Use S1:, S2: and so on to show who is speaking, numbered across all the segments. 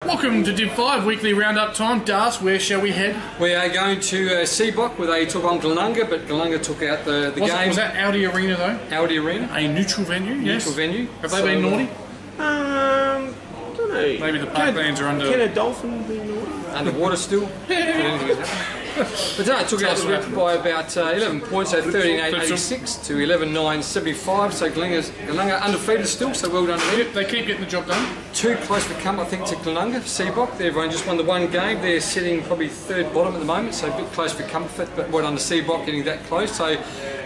S1: Welcome to Div 5 Weekly Roundup time. Das, where shall we head?
S2: We are going to Seabock, where they took on Glenunga, but Glenunga took out the game.
S1: Was that Audi Arena though?
S2: Audi Arena.
S1: A neutral venue, yes.
S2: Neutral venue.
S1: Have they been naughty?
S3: I don't know.
S1: Maybe the parklands are under...
S3: Can a dolphin be naughty?
S2: Underwater still. But no, it took out the rip by about 11 points, so 13-8-86 to 11-9-75. So Glenunga undefeated still, so well done to them.
S1: Yep, they keep getting the job done.
S2: Too close for come, I think, to Glenunga. Seabock, they've only just won the one game. They're sitting probably third bottom at the moment, so a bit close for comfort, but well done to Seabock getting that close. So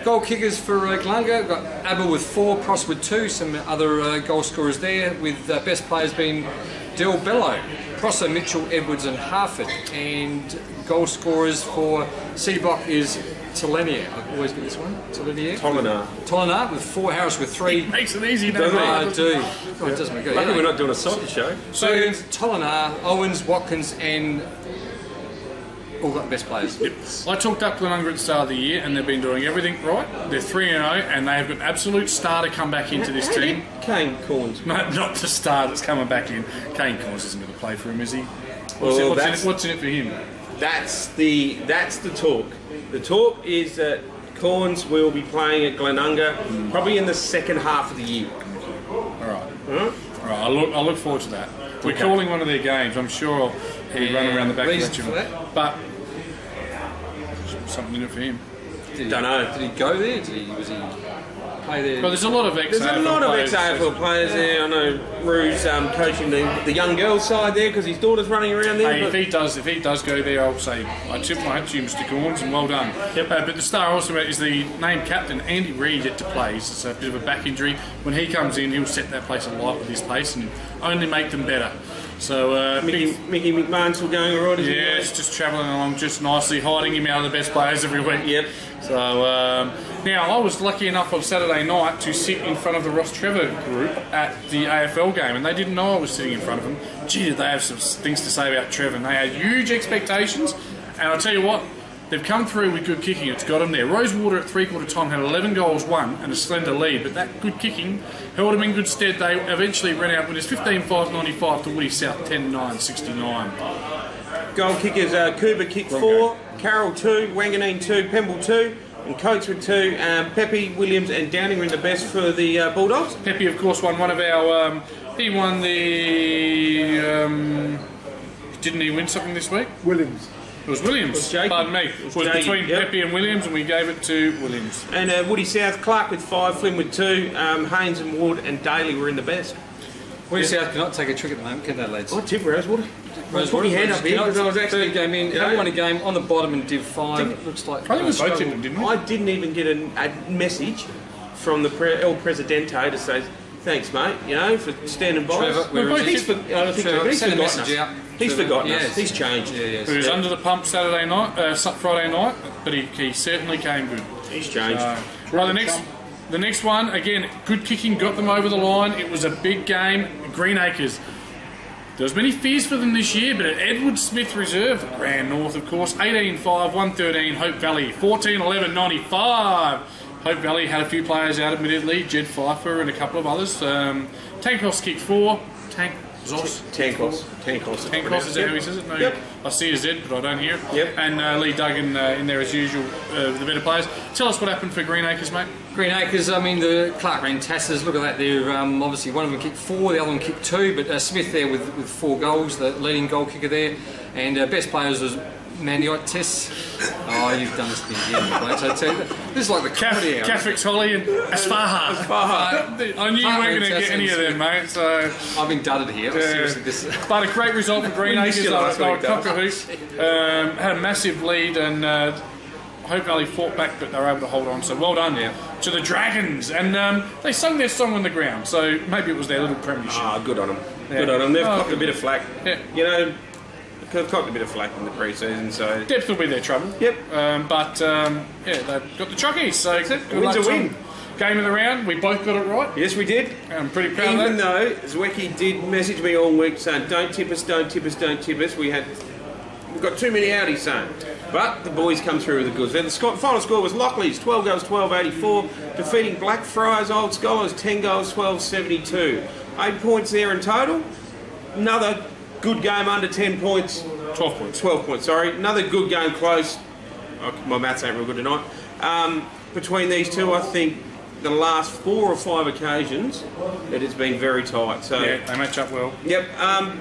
S2: goal kickers for Glenunga, we've got Abel with 4, Pross with 2, some other goal scorers there, with best players being Del Bello, Prosser, Mitchell, Edwards and Harford, and goal scorers for Seabock is Tolenia. I always get this one. Tolinar with 4, Harris with 3.
S1: It makes it easy,
S3: doesn't it?
S2: I do. Oh, it does make it.
S3: Lucky we're not doing a soccer show.
S2: So Tolinar, Owens, Watkins and all got the best players.
S1: Yep. I talked up Glenunga at the start of the year and they've been doing everything right. They're 3-0 and they have got an absolute star to come back into this team.
S3: Kane Corns.
S1: No, not the star that's coming back in. Kane Corns isn't going to play for him, is he? What's in it for him?
S3: That's the talk. The talk is that Corns will be playing at Glenunga probably in the second half of the year.
S1: Alright. Alright, I look forward to that. We're calling one of their games. I'm sure he'll run around the back of that. But something in it for him.
S3: Don't know.
S2: Did he go there? Was he play there?
S1: Well, there's a lot of
S3: ex-AFL players there. I know Rue's coaching the young girls side there because his daughter's running around there.
S1: Hey, if he does go there, I'll say I tip my hat to you, Mr. Corns, and well done.
S3: Yep.
S1: But the star also is the named captain Andy Reid yet to play. It's a bit of a back injury. When he comes in, he'll set that place alight with his pace and only make them better. So
S3: Mickey McMahon's still going alright, is he?
S1: Yeah, it's just travelling along just nicely, hiding him out of the best players every week.
S3: Yep.
S1: So now I was lucky enough on Saturday night to sit in front of the Ross Trevor group at the AFL game, and they didn't know I was sitting in front of them. Gee, did they have some things to say about Trevor? And they had huge expectations, and I'll tell you what, they've come through with good kicking. It's got them there. Rosewater at three-quarter time had 11 goals won and a slender lead, but that good kicking held them in good stead. They eventually ran out when it's 15-5-95 to Woody South 10-9-69.
S3: Goal kickers, Cooper kicked 4, Carroll 2, Wanganeen 2, Pemble 2, and Coates with 2. Pepe, Williams and Downing were in the best for the Bulldogs.
S1: Pepe, of course, won one of our... he won the... didn't he win something this week?
S4: Williams.
S1: It was Williams, pardon me. It was between Pepe and Williams, and we gave it to Williams.
S3: And Woody South, Clark with 5, Flynn with 2, Haynes and Ward and Daly were in the best.
S2: Woody South cannot take a trick at the moment, can they, lads?
S3: I tip Rosewater. Put my hand up here because I was actually...
S2: Third game in, haven't won a game on the bottom in Div 5. It looks like...
S1: I think we both tipped them, didn't we?
S3: I didn't even get a message from the El Presidente to say, thanks, mate, you know, for standing by.
S2: Trevor,
S3: he's forgotten us. He's forgotten us. He's changed.
S1: He was under the pump Saturday night, Friday night, but he certainly came good.
S3: He's changed.
S1: Right, the next one, again, good kicking, got them over the line. It was a big game. Greenacres. There was many fears for them this year, but at Edward Smith Reserve, Grand North, of course, 18-5, 113, Hope Valley, 14-11-95. Hope Valley had a few players out admittedly, Jed Pfeiffer and a couple of others. Tankos kicked 4. Tankos, is that how he says it? No, I see a Z, but I don't hear it.
S3: Yep.
S1: And Lee Duggan in there as usual, the better players. Tell us what happened for Greenacres, mate.
S2: Greenacres, I mean, the Clark Ran Tassers, look at that there. Obviously, one of them kicked 4, the other one kicked 2, but Smith there with 4 goals, the leading goal kicker there. And best players was Mandiotis. Oh, you've done this thing again, mate. So this is like the comedy hour.
S1: Catherick's Holly and Asfaha. I knew you weren't going to get any of them, mate. So
S2: I've been dudded here. Seriously, this.
S1: But a great result for Greenacres. Had a massive lead and Hope Valley fought back, but they were able to hold on. So well done to the Dragons. And they sung their song on the ground. So maybe it was their little premiership.
S3: Good on them. Yeah. Good on them. They've copped a bit of flack.
S1: Yeah.
S3: You know. They've copped a bit of flack in the pre-season, so...
S1: Depth will be their trouble.
S3: Yep.
S1: But they've got the chockies, so good luck
S3: a win.
S1: Game of the round, we both got it right.
S3: Yes, we did.
S1: I'm pretty proud
S3: Even
S1: of that.
S3: though Zwecky did message me all week saying, don't tip us, don't tip us, don't tip us. We've got too many outies saying. But the boys come through with the goods. The final score was Lockley's 12 goals, 12-84, defeating Blackfriars Old Scholars 10 goals, 12-72. 8 points there in total. Another good game under 10 points.
S1: 12 points.
S3: 12 points, sorry. Another good game close. Oh, my maths ain't real good tonight. Between these two, I think the last 4 or 5 occasions, it has been very tight. So
S1: Yeah, they match up well.
S3: Yep.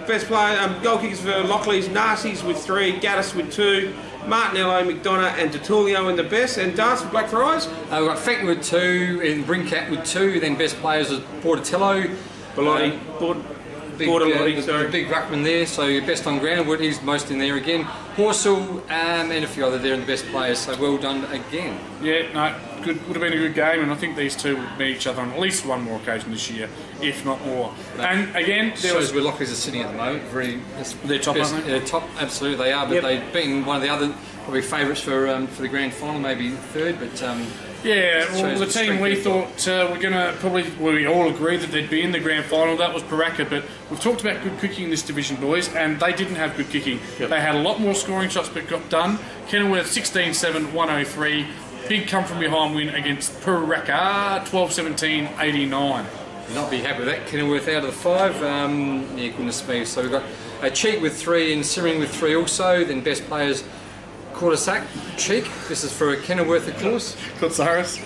S3: Best player, goal kickers for Lockleys, Narcy's with 3, Gaddis with 2, Martinello, McDonough and D'Autulio in the best, and Dance for Blackfriars.
S2: We've got Fenton with 2, and Brincat with 2, then best players is Bortatello.
S3: Bellotti, Bortolotti,
S2: the
S3: sorry.
S2: big ruckman there, so your best on ground, Wood, he's most in there again. Horsell and a few other there in the best players, so well done again.
S1: Yeah, no, good. Would have been a good game, and I think these two will meet each other on at least one more occasion this year, if not more. And again, there
S2: Shows
S1: was
S2: where Lockleys are sitting at the moment.
S1: They're top, aren't they?
S2: Top, absolutely they are, but
S3: Yep.
S2: they've been one of the other probably favourites for the grand final, maybe third, but
S1: Yeah, well,
S2: shows
S1: the
S2: the
S1: team
S2: strength
S1: we
S2: they've got.
S1: thought we're going to probably, well, we all agreed that they'd be in the grand final. That was Paraka, but we've talked about good kicking in this division, boys, and they didn't have good kicking.
S3: Yep.
S1: They had a lot more scoring shots, but got done. Kenilworth 16-7, 103. Big come from behind win against Paraka, 12-17, 89.
S2: not be happy with that. Kenilworth out of the 5. Yeah, goodness me. So we've got a Cheek with 3 and Simmering with 3 also. Then best players, Quartersack, Cheek. This is for Kenilworth, of course.
S1: Kotsaris.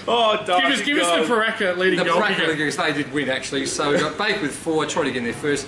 S3: Oh,
S1: Give us the Paraka leading
S2: The
S1: goal
S2: bracket
S1: kicker.
S2: leaguers, they did win actually. So we've got Bake with 4. Tried to get in there first.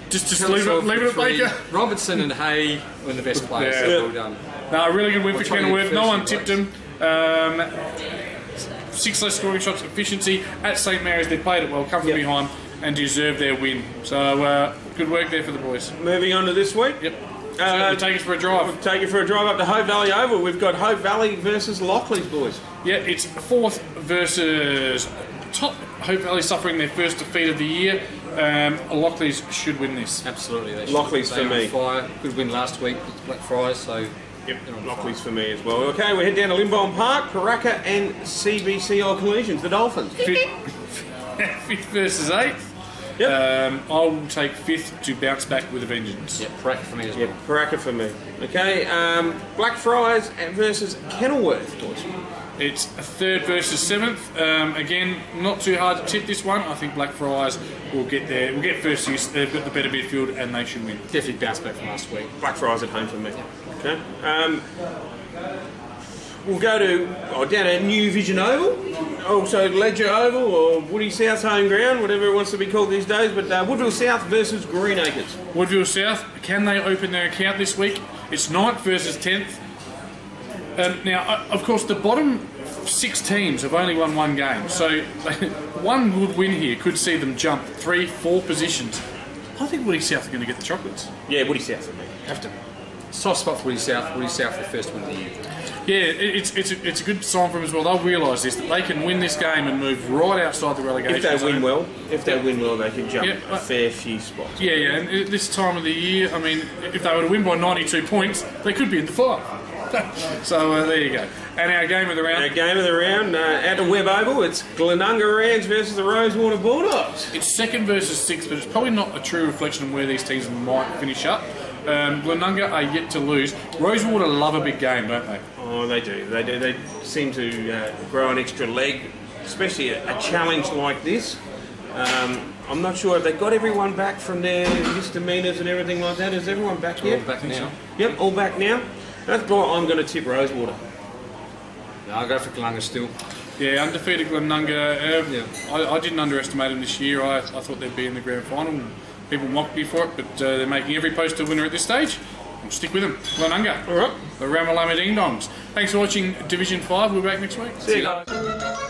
S1: Just leave
S2: Kelso
S1: it
S2: with
S1: at
S2: 3.
S1: Baker.
S2: Robertson and Hay were the best players.
S1: Yeah.
S2: So well done.
S1: No, a really good win
S2: We'll
S1: for
S2: try to get
S1: Kenilworth. No
S2: first
S1: one
S2: in
S1: tipped
S2: place.
S1: them. 6 less scoring shots, efficiency at St Mary's. They played it well, come from
S3: Yep.
S1: behind, and deserved their win. So good work there for the boys.
S3: Moving on to this week.
S1: Yep. So take us for a drive.
S3: Take you for a drive up to Hope Valley Oval. We've got Hope Valley versus Lockleys, boys.
S1: Yeah, it's 4th versus top. Hope Valley suffering their first defeat of the year. Lockleys should win this.
S2: Absolutely. They
S3: Lockleys
S2: should.
S3: for
S2: They
S3: me.
S2: were on fire. Good win last week. It's Blackfriars, so.
S3: Yep,
S2: they're on
S3: Lockleys for me as well. Okay, we head down to Limbone Park, Paraka and CBCL Collisions, the Dolphins.
S1: 5th versus 8th.
S3: Yep.
S1: I will take 5th to bounce back with a vengeance.
S2: Yeah, bracket for me as
S3: Yep,
S2: well.
S3: Paraka for me. Okay, Blackfriars versus Kenilworth, boys.
S1: It's 3rd versus 7th. Again, not too hard to tip this one. I think Blackfriars will get there. Will get first use. They've got the better midfield and they should win.
S2: Definitely bounce back from last week.
S3: Blackfriars at home for me. Okay. We'll go to down at New Vision Oval, also Ledger Oval or Woody South's home ground, whatever it wants to be called these days. But Woodville South versus Greenacres.
S1: Woodville South, can they open their account this week? It's 9th versus 10th. Now, of course, the bottom 6 teams have only won 1 game, so one good win here could see them jump 3-4 positions. I think Woody South are going to get the chocolates.
S3: Yeah, Woody South for me. Have to.
S2: Soft spot for Woody South. Woody South, the first win of the year.
S1: Yeah, it's a good sign for them as well. They'll realise this, that they can win this game and move right outside the relegation
S3: If they
S1: zone.
S3: win well, they can jump
S1: Yeah,
S3: a fair few spots.
S1: Yeah, and at this time of the year, I mean, if they were to win by 92 points, they could be in the 5. So there you go. And our game of the round.
S3: Our game of the round, out to Webb Oval, it's Glenunga Rams versus the Rosewater Bulldogs.
S1: It's 2nd versus 6th, but it's probably not a true reflection of where these teams might finish up. Glenunga are yet to lose. Rosewater love a big game, don't they?
S3: Oh, they do. They do. They seem to grow an extra leg, especially a challenge like this. I'm not sure if they got everyone back from their misdemeanors and everything like that. Is everyone back
S2: All
S3: yet?
S2: back now.
S3: Yep, all back now. That's why I'm going to tip Rosewater.
S2: No, I'll go for Kalunga still.
S1: Yeah, undefeated Glenunga.
S2: Yeah.
S1: I didn't underestimate them this year. I thought they'd be in the grand final. People mocked me for it, but they're making every post a winner at this stage. I'll stick with them. Glenunga.
S3: All right.
S1: The Ramalama Ding Dongs. Thanks for watching Division 5. We'll be back next week.
S3: See you guys.